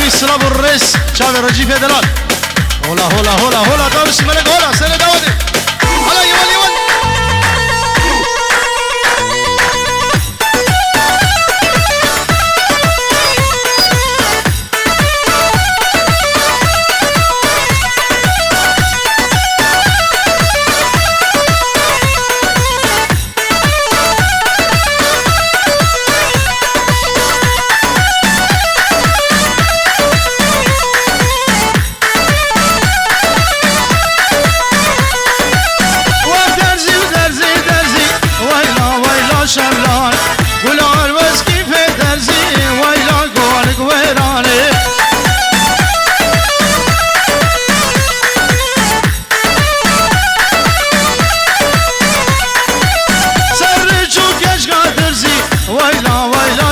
قريبي السلام والرئيس شاف الرجيف يا دلال. هولا هولا هولا هولا دورس الملك هولا سنة داودي هلا يولي يولي.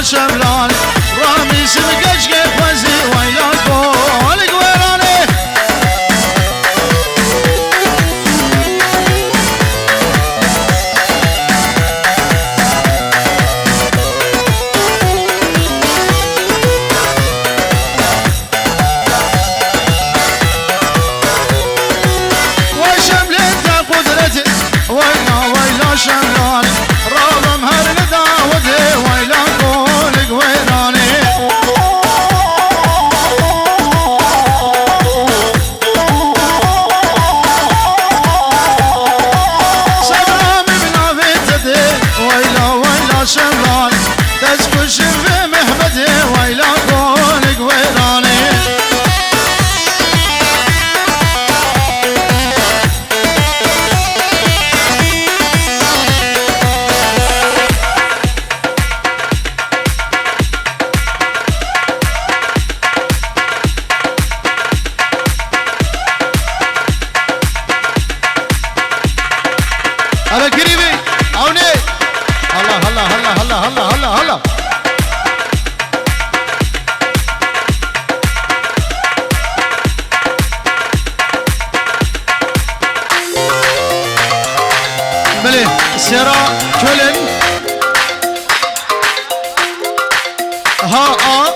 شملان رامي سمقش كيف وزي ويلا قول قويراني وشملت قدرتي ويلا شملان رامم هرندا ودي ويلا شمال تسكش في محبتي ويلا قولك ويراني هلا قريبي عوني هلا هلا هلا هلا هلا هلا هلا بله سيرا كولن ها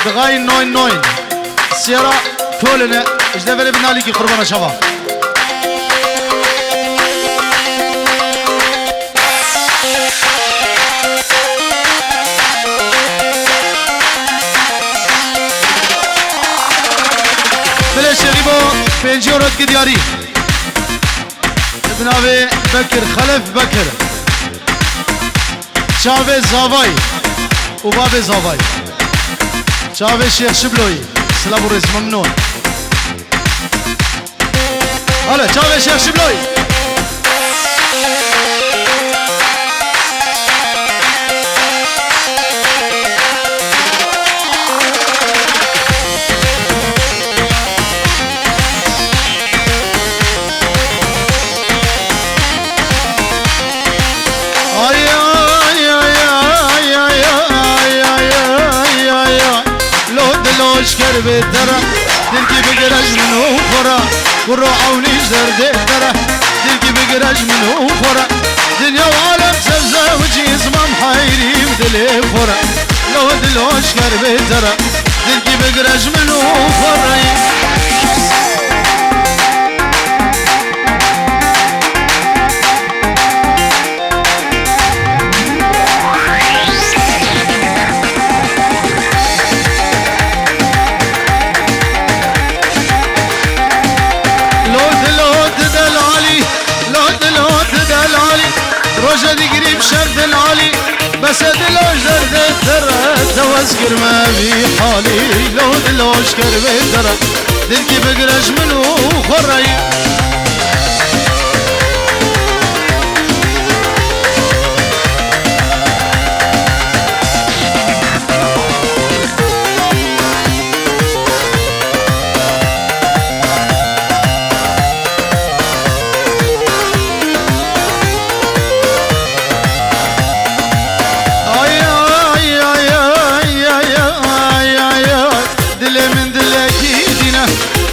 دغاي نوين نوين سيرا كولن ايش دفل بناليكي قربانا شباب شريبو بنجورت كدياري ابنابي بكر خلف بكر شافي زافاي وبابي زافاي شافي الشيخ شبلوي سلام ورز ممنون هلا شافي الشيخ شبلوي اشكر بالدرة دلكي بقرج منه خورا كرو عوني زرد درة دلكي بقرج منه خورا دنيا وعالم سبزة وجي زمام حيري بدلي خورا لو دلو اشكر بالدرة دلكي بقرج منه خورا روجة دي قريب شرد العالي بس دلوش درد الدرة توزكر ما في حالي لو دلوش كرب الدرة دلكي بقرج منو خري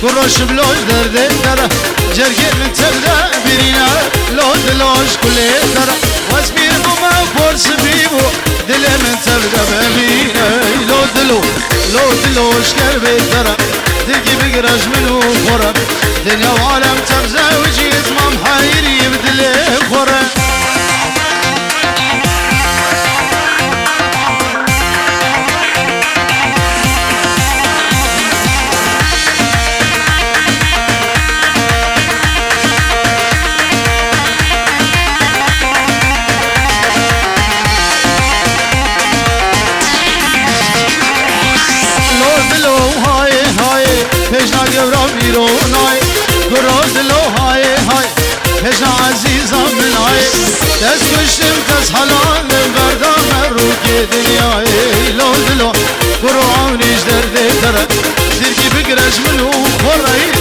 كروش بلوش درد درة جرقين من تبدا برينا لو دلوش كل درة واسبير بما فورس بيبو دل من تبدا برينا لو دلوش كربي ترى تلقي بقرج منو خورة دنيا وعالم تبزة وجيز ما محاير يبدل خورة پیشنا گورا بیرونای گراز لو های های پیشنا عزیزم منای دست کشتم کس حلال بردام رو که دنیای لو دلو گرانیش درده تره درگی بگرش منو خوری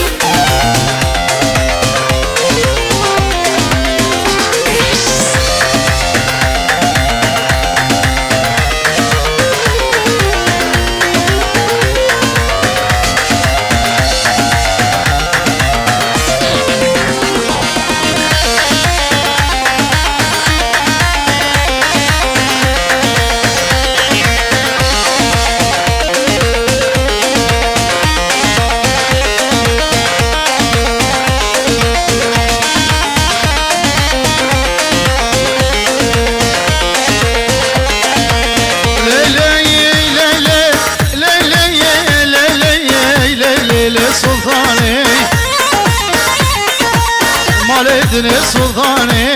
مالدني سلطاني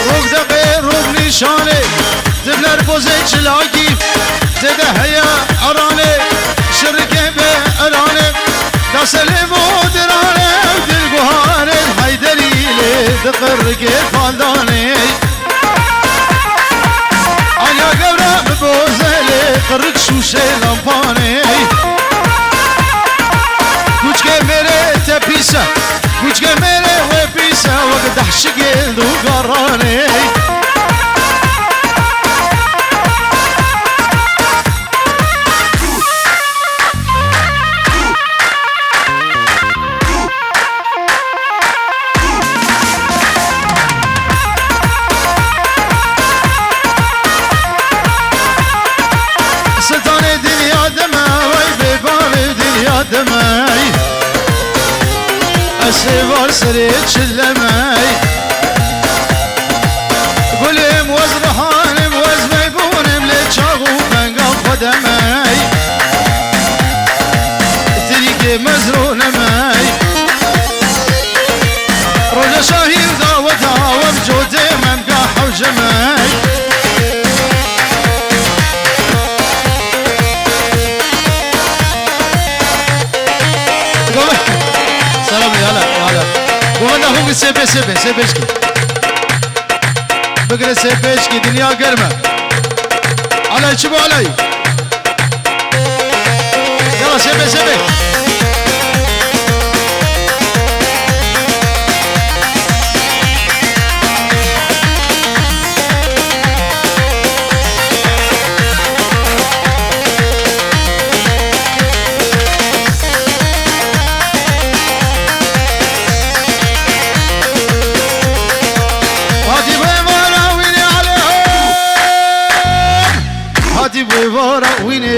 روك دقي روك نشاني تبنر بوزي شلاكي تدهيا اراني شركي بأراني داسلي مودراني ودلقوهاني الحيدري لي دقرقي فالداني انا قبرا ببوزي قرق شوشي لامباني कुछ के मेरे ते पीसा कुछ के मेरे वे पीसा वक्त दहशके दो गाराने سلطان دنيا دماي ببال دنيا دماي السيفار سريت شلماي قولي موز رحان موز ميبون ملتشاغو بنقا خدماي تريكي مزرون ماي رجا شاهي وداوتها وبجودي ممقا حوجماي وانا هو سبي سبيشكي بقرا سبيشكي دنيا قرمة علي شبو علي يلا سبي بويفارا ويني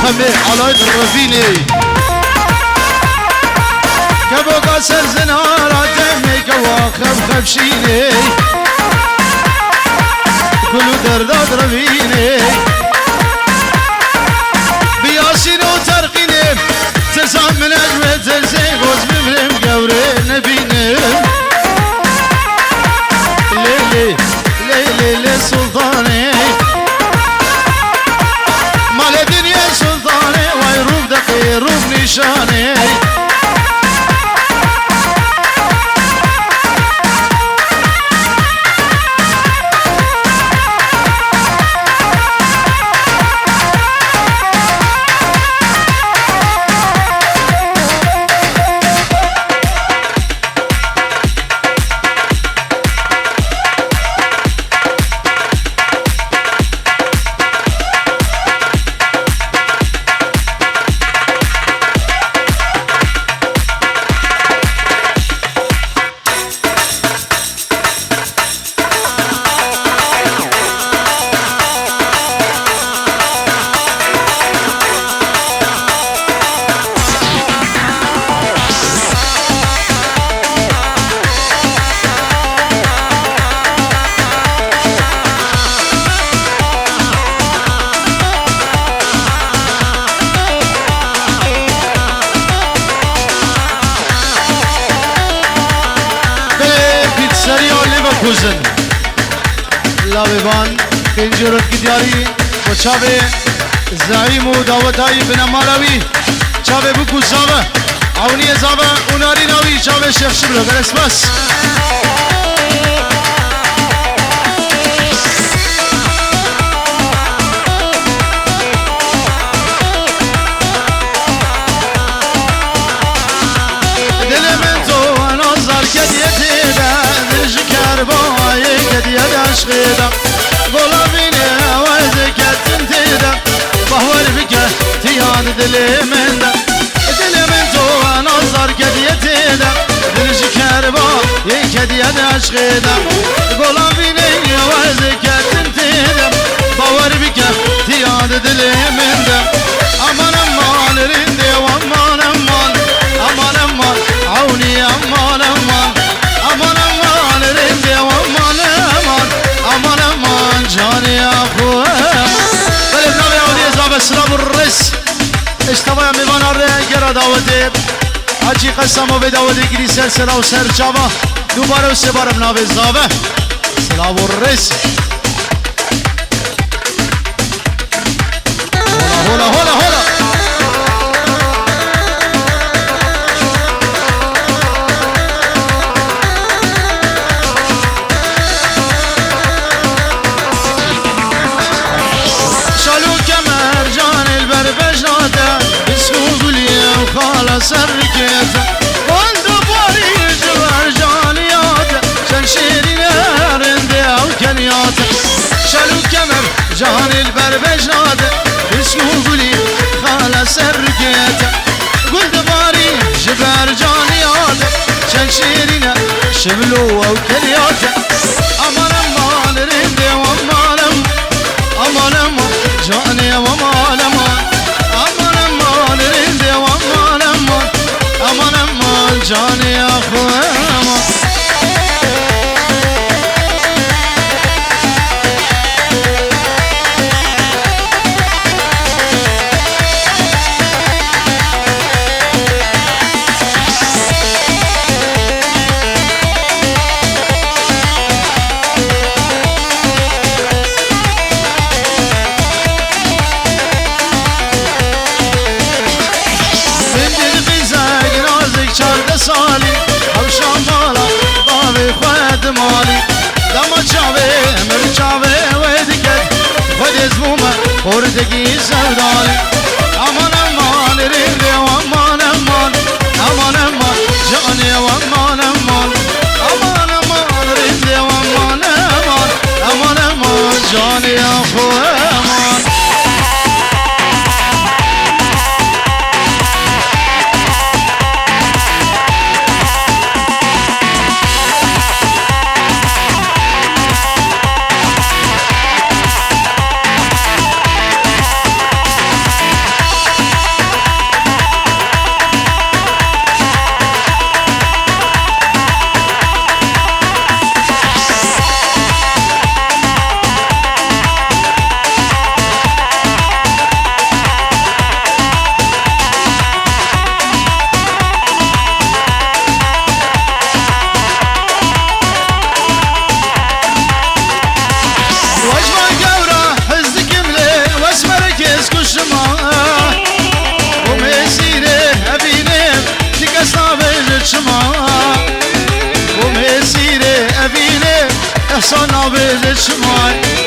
خمي على الرفيني كبو قاسر زنارة دمي كواخب خبشيني كلو درداد رفيني بياسين وترقيني ترسام من أجمل ترسي غوز بمرم قوري نبيني ليلي ليلي سلطاني مال الدنيا سلطاني ويروب دقي روب نشاني بکوزن لاویبان کنجورت کی دیاری و چاوه زعیم و دعوتای بن مالاوی چاوه بکوزاوه عونی زاوه اوناری ناوی چاوه شیخ شبلو گرس بس عشقيدا قولا بيني وزكت انتيدا بهور بك تيان دلي من دا دلي من تو نظر كديتيدا دل شكربا يكديد عشقيدا قولا بيني وزكت انتيدا بهور بك تيان دلي من دا امان امان رندي وامان امان امان امان عوني امان امان امان امان رندي وامان امان امان امان جاني يا اخوه بلد نبي عودي اصاب السلام الرس اشتبايا ميبان الرقرة داودي حاجي قسمو بداودي كلي سلسلة وسر جابا دوباره وسباره بنابي الزابه سلام الرس هولا هولا هولا سركيته قلت باري جبر جانياته شنشيري رندي او كنياته شلو كمر جان البربجناته اسمه قولي خاله سركيته قلت باري جبر جانياته شنشيري شبلو او كنياته امان امان رندي وامان امان امان جاني وامان امان امان امان رندي وامان امان امان جاني يا اخوه سالي او شامالا باوي خود مالي لما چاوي مر چاوي ودكت خود زبوما خوردگي سودالي امان امان رندي وامان امان امان امان جاني وامان امان امان امان رندي وامان امان امان امان جاني اخوه امان احسان نابل شمال